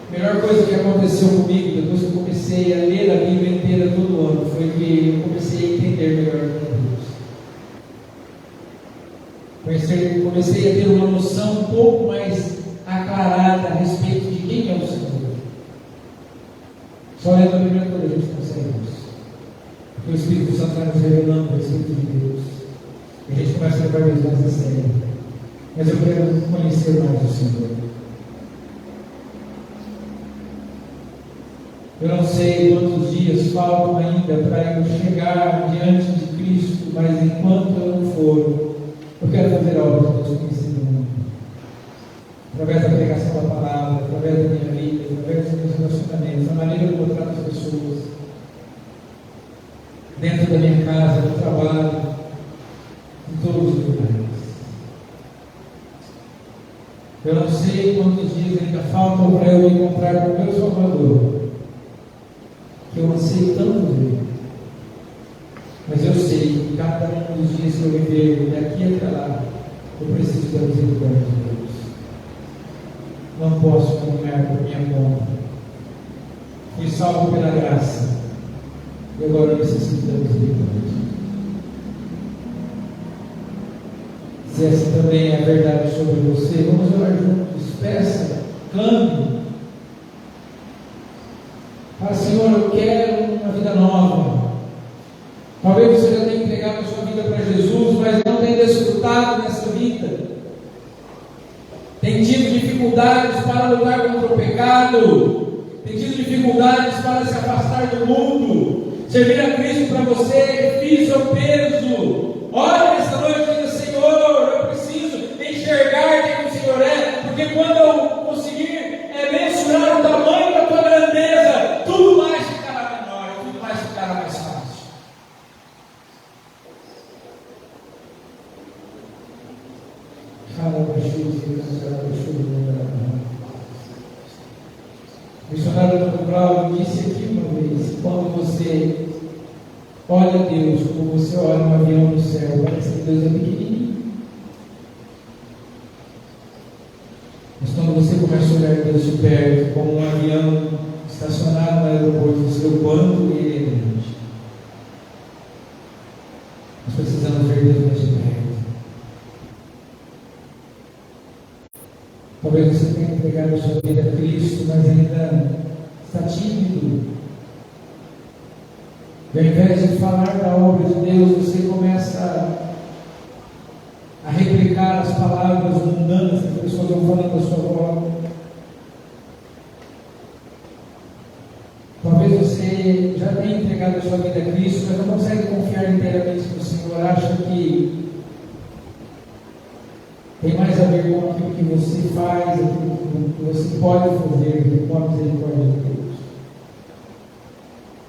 A melhor coisa que aconteceu comigo depois que eu comecei a ler a Bíblia inteira todo ano foi que eu comecei a entender melhor Deus. Comecei a ter uma noção um pouco mais aclarada a respeito de quem é o Senhor. Só lendo a Bíblia toda a gente consegue isso. Porque o Espírito Santo vai nos revelando o Espírito de Deus. E a gente começa a levar Deus mais a sério. Mas eu quero conhecer mais o Senhor. Eu não sei quantos dias faltam ainda para eu chegar diante de Cristo, mas enquanto eu não for, eu quero fazer a obra de Deus conhecido no mundo. Através da pregação da palavra, através da minha vida, através dos meus relacionamentos, da maneira como eu trato as pessoas. dentro da minha casa, no trabalho, em todos os lugares. Eu não sei quantos dias ainda faltam para eu me encontrar com o meu Salvador, que eu anseio tanto ver. Mas eu sei que cada um dos dias que eu viver daqui até lá, eu preciso da misericórdia de Deus. Não posso caminhar por minha conta. Fui salvo pela graça e agora eu necessito da misericórdia. Se essa também é a verdade sobre você, vamos orar juntos. Peça, clame. Fala, Senhor, eu quero uma vida nova. Talvez você já tenha entregado a sua vida para Jesus, mas não tenha desfrutado dessa vida. Tem tido dificuldades para lutar contra o pecado. Tem tido dificuldades para se afastar do mundo. Servir a Cristo para você é difícil, é um peso. Olha nessa noite e diga, Senhor, eu preciso enxergar quem o Senhor é, porque quando eu conseguir mensurar o tamanho da tua grandeza, tudo mais ficará menor, tudo mais ficará mais fácil. O missionário Dr. Cláudio disse aqui uma vez: quando você olha Deus como você olha um avião no céu, parece que Deus é pequenininho. Mas quando você começa a olhar Deus de perto, como um avião estacionado no aeroporto, você vê o quanto ele é grande. Nós precisamos ver Deus mais de perto. Talvez você tenha entregado a sua vida a Cristo, mas ainda está tímido. E ao invés de falar da obra de Deus, você começa a replicar as palavras mundanas que as pessoas vão falando à sua volta. Talvez você já tenha entregado a sua vida a Cristo, mas não consegue confiar inteiramente no Senhor. Acha que tem mais a ver com aquilo que você faz, aquilo que você pode fazer, com a misericórdia de Deus.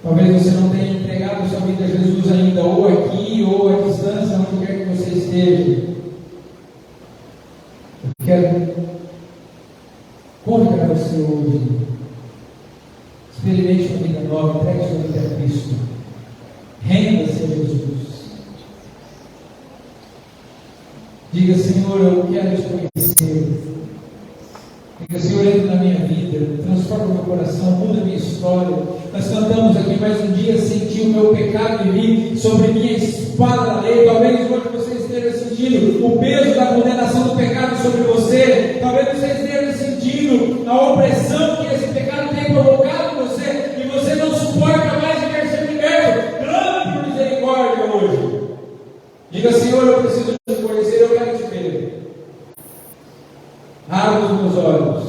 Talvez você não tenha entregado a sua vida a Jesus ainda, ou aqui, ou à distância, onde quer que você esteja. Eu quero convidar você hoje. Experimente uma vida nova, entregue sua vida a Cristo. Renda-se a Jesus. Diga, Senhor, eu quero te conhecer. Diga, Senhor, entra na minha vida, transforma o meu coração, muda a minha história. Nós cantamos aqui, mais um dia senti o meu pecado em mim, sobre minha espada da lei. Talvez hoje você esteja sentindo o peso da condenação do pecado sobre você. Talvez você esteja sentindo a opressão que esse pecado tem provocado em você, e você não suporta mais e quer ser liberto. Clame por misericórdia hoje. Diga, Senhor, eu preciso te conhecer, eu quero te ver. Abra os meus olhos.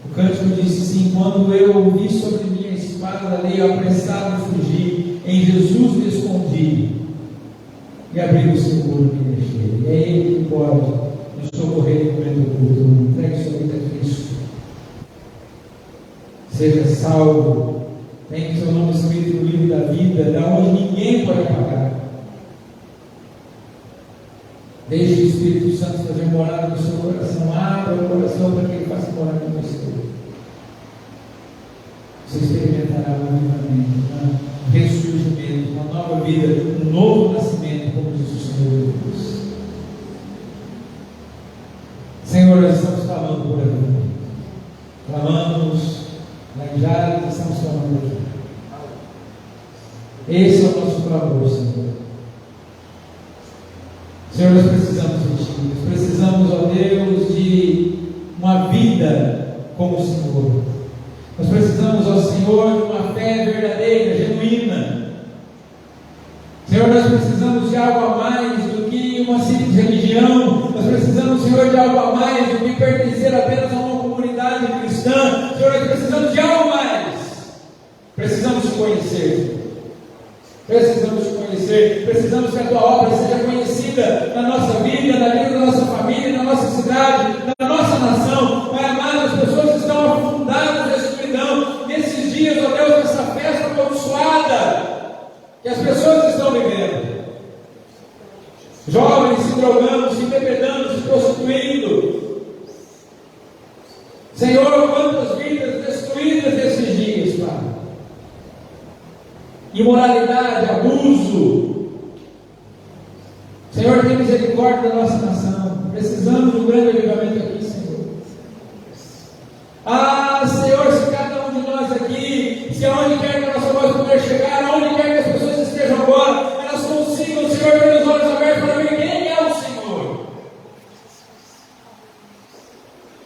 O cântico disse assim: quando eu ouvi sobre mim a espada da lei, eu apressado fugi, em Jesus me escondi, e abrigo seguro me deixei. É Ele que pode nos socorrer no momento oportuno. Entregue sua vida a Cristo. Seja salvo. Tenha seu nome escrito no livro da vida, da onde ninguém pode apagar. Deixe o Espírito Santo fazer morada no seu coração. Abra o coração para que ele faça morada no você. Você experimentará um avivamento, um ressurgimento, uma nova vida, um novo nascimento, como diz o Senhor Deus. Senhor, nós estamos falando por aqui. Clamamos lá em Jales, estamos falando aqui. Esse é o nosso clamor, Senhor. Senhor, nós precisamos de Ti. Nós precisamos, ó Deus, de uma vida como o Senhor. Nós precisamos, ó Senhor, de uma fé verdadeira, genuína. Senhor, nós precisamos de algo a mais do que uma simples religião. Nós precisamos, Senhor, de algo a mais do que pertencer apenas a uma comunidade cristã. Senhor, nós precisamos de algo mais. Precisamos te conhecer. Precisamos te conhecer. Precisamos que a tua obra seja conhecida na nossa vida, na vida da nossa família, na nossa cidade, na nossa nação. Pai amado, as pessoas estão afundadas na escuridão. Nesses dias, ó Deus, nessa festa amaldiçoada pessoas estão vivendo. Jovens se drogando, se embebedando, se prostituindo. Senhor, quantas vidas destruídas nesses dias, Pai. Imoralidade, abuso. Senhor, tem misericórdia da nossa nação. Precisamos de um grande avivamento aqui, Senhor. Ah, Senhor, se cada um de nós aqui, se aonde quer que a nossa voz puder chegar, aonde quer que as pessoas estejam agora, elas consigam, Senhor, ter os olhos abertos para ver quem é o Senhor.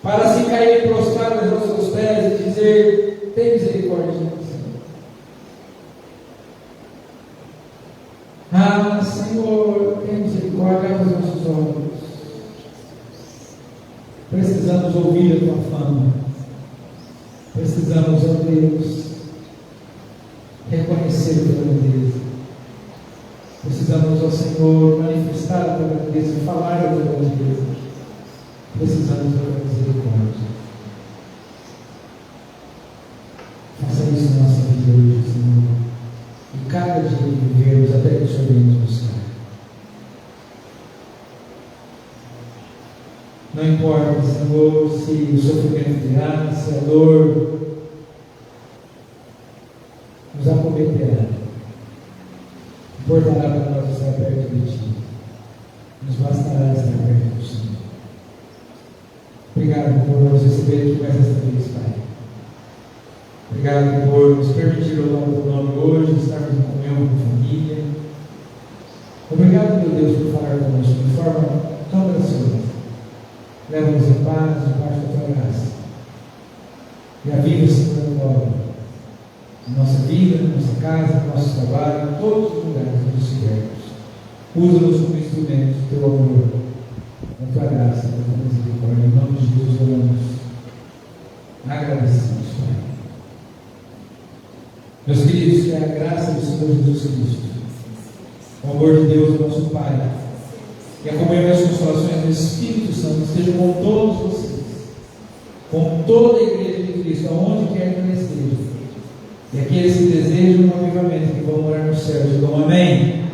Para se cair prostrado aos nossos pés e dizer: tem misericórdia de nós, Senhor. Ah, Senhor, tem misericórdia aos nossos olhos. Precisamos ouvir a tua fama. Precisamos, ó Deus, reconhecer a tua grandeza. Precisamos, ó Senhor, manifestar a tua grandeza, falar a tua grandeza. Precisamos da tua misericórdia. Faça isso na nossa vida hoje, Senhor. E cada dia que vivermos até que o Senhor venha nos buscar. Não importa, Senhor, se o sofrimento virá, se a dor nos acometerá. Importará para nós estar perto de Ti. Nos bastará estar perto do Senhor. Obrigado por nos receber aqui mais esta vez, Pai. Obrigado por nos permitir o teu nome hoje, estarmos em comunhão com a família. Obrigado, meu Deus, por falar conosco de forma tão graciosa. Leva-nos em paz, debaixo da tua graça. E aviva, Senhor, a tua obra. Em nossa vida, em nossa casa, em nosso trabalho, em todos os lugares onde estivermos. Usa-nos como instrumentos do teu amor, da tua graça, da tua misericórdia. Em nome de Jesus oramos. Agradecemos, Pai. Meus queridos, que a graça do Senhor Jesus Cristo, o amor de Deus, nosso Pai, e a comunhão e as consolações do Espírito Santo estejam com todos vocês, com toda a igreja de Cristo, aonde quer que ela esteja, e aqueles que desejam um avivamento, que vão morar no céu, digam amém.